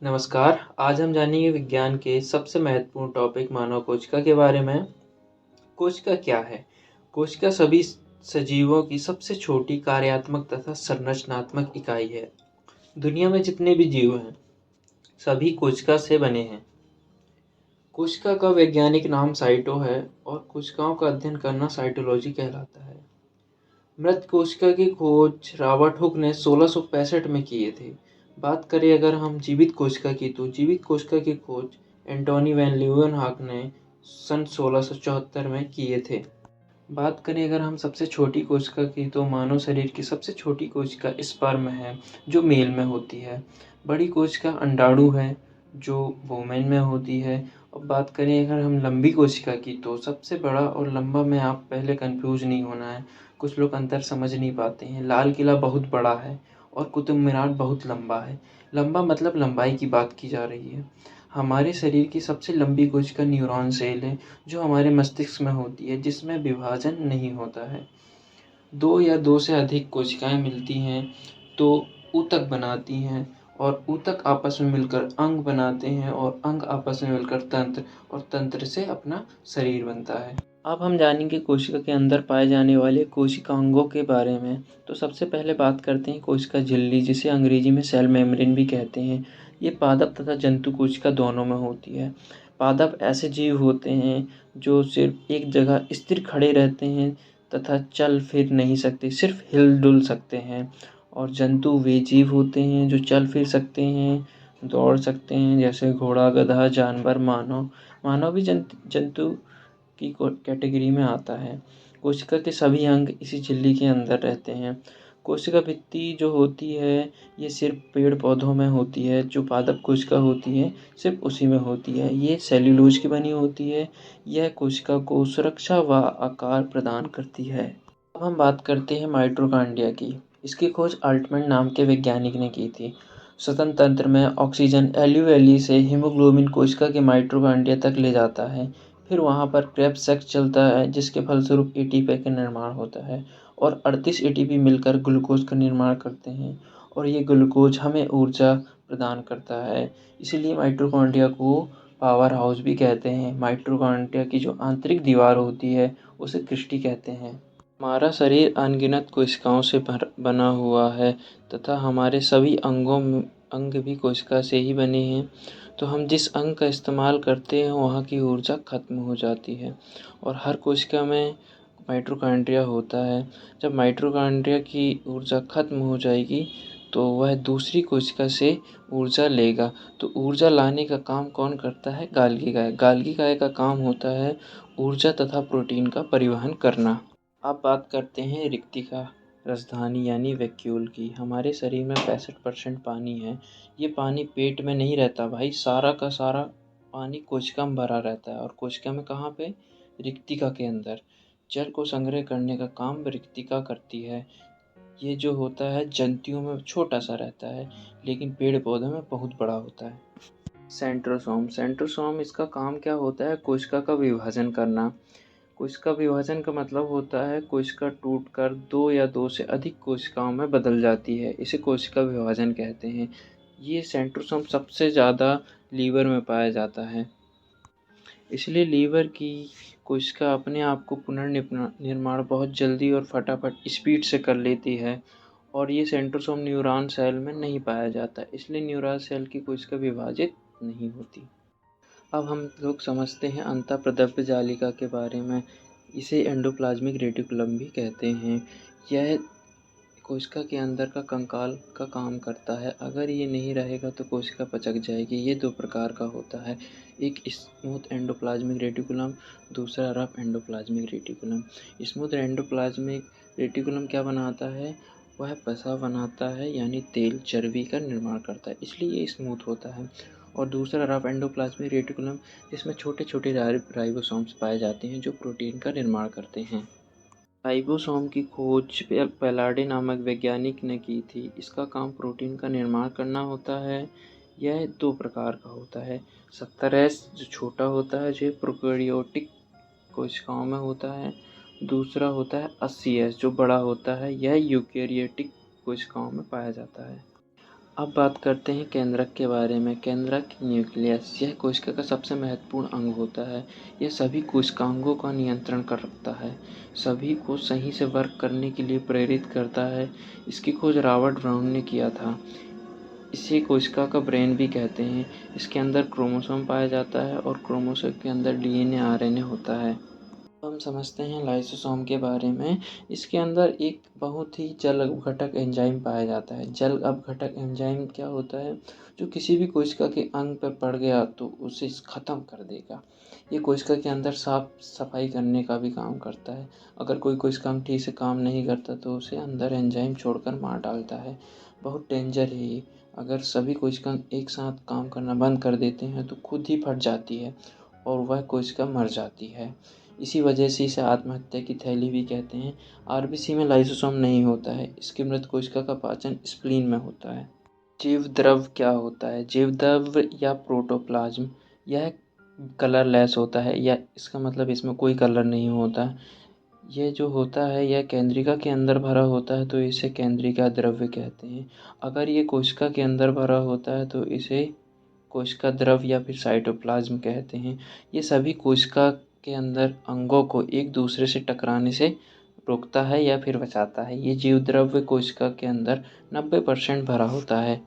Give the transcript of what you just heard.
नमस्कार। आज हम जानेंगे विज्ञान के सबसे महत्वपूर्ण टॉपिक मानव कोशिका के बारे में। कोशिका क्या है? कोशिका सभी सजीवों की सबसे छोटी कार्यात्मक तथा संरचनात्मक इकाई है। दुनिया में जितने भी जीव हैं सभी कोशिका से बने हैं। कोशिका का वैज्ञानिक नाम साइटो है और कोशिकाओं का अध्ययन करना साइटोलॉजी कहलाता है। मृत कोशिका की खोज रॉबर्ट हुक ने 1665 में किए थे। बात करें अगर हम जीवित कोशिका की, तो जीवित कोशिका की खोज एंटोनी वैन ल्यूवेनहॉक ने सन 1674 में किए थे। बात करें अगर हम सबसे छोटी कोशिका की, तो मानव शरीर की सबसे छोटी कोशिका स्पर्म है, जो मेल में होती है। बड़ी कोशिका अंडाणु है, जो वोमेन में होती है। और बात करें अगर हम लंबी कोशिका की, तो सबसे बड़ा और लंबा में आप पहले कंफ्यूज नहीं होना है। कुछ लोग अंतर समझ नहीं पाते हैं। लाल किला बहुत बड़ा है और कुतुब मीनार बहुत लंबा है। लंबा मतलब लंबाई की बात की जा रही है। हमारे शरीर की सबसे लंबी कोशिका न्यूरॉन सेल है, जो हमारे मस्तिष्क में होती है, जिसमें विभाजन नहीं होता है। दो या दो से अधिक कोशिकाएं मिलती हैं तो ऊतक बनाती हैं, और ऊतक आपस में मिलकर अंग बनाते हैं, और अंग आपस में मिलकर तंत्र, और तंत्र से अपना शरीर बनता है। अब हम जानेंगे कोशिका के अंदर पाए जाने वाले कोशिकांगों के बारे में। तो सबसे पहले बात करते हैं कोशिका झिल्ली, जिसे अंग्रेजी में सेल मेम्ब्रेन भी कहते हैं। ये पादप तथा जंतु कोशिका दोनों में होती है। पादप ऐसे जीव होते हैं जो सिर्फ एक जगह स्थिर खड़े रहते हैं तथा चल फिर नहीं सकते, सिर्फ हिल डुल सकते हैं। और जंतु वे जीव होते हैं जो चल फिर सकते हैं, दौड़ सकते हैं, जैसे घोड़ा, गधा, जानवर, मानव। मानव भी जंतु की कैटेगरी में आता है। कोशिका के सभी अंग इसी झिल्ली के अंदर रहते हैं। कोशिका भित्ति जो होती है, ये सिर्फ पेड़ पौधों में होती है। जो पादप कोशिका होती है सिर्फ उसी में होती है। ये सेल्यूलोज की बनी होती है। यह कोशिका को सुरक्षा व आकार प्रदान करती है। अब हम बात करते हैं माइटोकॉन्ड्रिया की। इसकी खोज अल्टमैन नाम के वैज्ञानिक ने की थी। श्वसन तंत्र में ऑक्सीजन एल्यूवेली से हीमोग्लोबिन कोशिका के माइटोकॉन्ड्रिया तक ले जाता है। फिर वहाँ पर क्रेब्स चक्र चलता है, जिसके फलस्वरूप एटीपी का निर्माण होता है, और 38 एटीपी मिलकर ग्लूकोज का निर्माण करते हैं, और ये ग्लूकोज हमें ऊर्जा प्रदान करता है। इसीलिए माइटोकॉन्ड्रिया को पावर हाउस भी कहते हैं। माइटोकॉन्ड्रिया की जो आंतरिक दीवार होती है उसे क्रिस्टी कहते हैं। हमारा शरीर अनगिनत कोशिकाओं से बना हुआ है तथा हमारे सभी अंग भी कोशिका से ही बने हैं। तो हम जिस अंग का इस्तेमाल करते हैं वहाँ की ऊर्जा खत्म हो जाती है, और हर कोशिका में माइटोकॉन्ड्रिया होता है। जब माइटोकॉन्ड्रिया की ऊर्जा खत्म हो जाएगी तो वह दूसरी कोशिका से ऊर्जा लेगा। तो ऊर्जा लाने का काम कौन करता है? गाल्गी गाय। गाल्गी गाय का काम होता है ऊर्जा तथा प्रोटीन का परिवहन करना। अब बात करते हैं रिक्तिका राजधानी यानी वैक्यूल की। हमारे शरीर में 65% पानी है। ये पानी पेट में नहीं रहता भाई, सारा का सारा पानी कोशिका में भरा रहता है। और कोशिका में कहाँ पे? रिक्तिका के अंदर। जल को संग्रह करने का काम रिक्तिका करती है। ये जो होता है जंतुओं में छोटा सा रहता है, लेकिन पेड़ पौधों में बहुत बड़ा होता है। सेंट्रोसोम। सेंट्रोसोम इसका काम क्या होता है? कोशिका का विभाजन करना। कोशिका विभाजन का मतलब होता है कोशिका टूटकर दो या दो से अधिक कोशिकाओं में बदल जाती है। इसे कोशिका विभाजन कहते हैं। ये सेंट्रोसोम सबसे ज़्यादा लीवर में पाया जाता है। इसलिए लीवर की कोशिका अपने आप को पुनर्निर्माण बहुत जल्दी और फटाफट स्पीड से कर लेती है, और ये सेंट्रोसोम न्यूरॉन सेल में नहीं पाया जाता, इसलिए न्यूरॉन सेल की कोशिका विभाजित नहीं होती। अब हम लोग समझते हैं अंतःप्रद्रव्य जालिका के बारे में। इसे एंडोप्लाज्मिक रेटिकुलम भी कहते हैं। यह कोशिका के अंदर का कंकाल का काम करता है। अगर ये नहीं रहेगा तो कोशिका पचक जाएगी। ये दो प्रकार का होता है, एक स्मूथ एंडोप्लाज्मिक रेटिकुलम, दूसरा rough endoplasmic reticulum. Smooth endoplasmic reticulum क्या बनाता है? वह वसा बनाता है, यानी तेल चर्बी का निर्माण करता है, इसलिए ये स्मूथ होता है। और दूसरा रफ एंडोप्लाज्मिक रेटिकुलम, जिसमें छोटे छोटे राइबोसोम्स पाए जाते हैं जो प्रोटीन का निर्माण करते हैं। राइबोसोम की खोज पैलाडे नामक वैज्ञानिक ने की थी। इसका काम प्रोटीन का निर्माण करना होता है। यह दो प्रकार का होता है। 70S जो छोटा होता है, जो प्रोकैरियोटिक कोशिकाओं में होता है। दूसरा होता है 80S जो बड़ा होता है, यह यूकेरियोटिक कोशिकाओं में पाया जाता है। अब बात करते हैं केंद्रक के बारे में। केंद्रक न्यूक्लियस यह कोशिका का सबसे महत्वपूर्ण अंग होता है। यह सभी कोशिकांगों का नियंत्रण कर रखता है, सभी को सही से वर्क करने के लिए प्रेरित करता है। इसकी खोज रॉबर्ट ब्राउन ने किया था। इसे कोशिका का ब्रेन भी कहते हैं। इसके अंदर क्रोमोसोम पाया जाता है और क्रोमोसोम के अंदर डीएनए आरएनए होता है। हम समझते हैं लाइसोसोम के बारे में। इसके अंदर एक बहुत ही जल अपघटक एंजाइम पाया जाता है। जल अपघटक एंजाइम क्या होता है? जो किसी भी कोशिका के अंग पर पड़ गया तो उसे ख़त्म कर देगा। ये कोशिका के अंदर साफ सफाई करने का भी काम करता है। अगर कोई कोशिकांग ठीक से काम नहीं करता तो उसे अंदर एंजाइम छोड़कर मार डालता है। बहुत डेंजर है ये। अगर सभी कोशिकांग एक साथ काम करना बंद कर देते हैं तो खुद ही फट जाती है और वह कोशिका मर जाती है। इसी वजह से इसे आत्महत्या की थैली भी कहते हैं। आरबीसी में लाइसोसोम नहीं होता है। इसकी मृत कोशिका का पाचन स्प्लीन में होता है। जीवद्रव्य क्या होता है? जीवद्रव्य या प्रोटोप्लाज्म यह कलरलेस होता है, या इसका मतलब इसमें कोई कलर नहीं होता। यह जो होता है यह केंद्रिका के अंदर भरा होता है तो इसे केंद्रिका द्रव्य कहते हैं। अगर ये कोशिका के अंदर भरा होता है तो इसे कोशिका द्रव्य या फिर साइटोप्लाज्म कहते हैं। ये सभी कोशिका के अंदर अंगों को एक दूसरे से टकराने से रोकता है या फिर बचाता है। ये जीवद्रव्य कोशिका के अंदर 90% भरा होता है।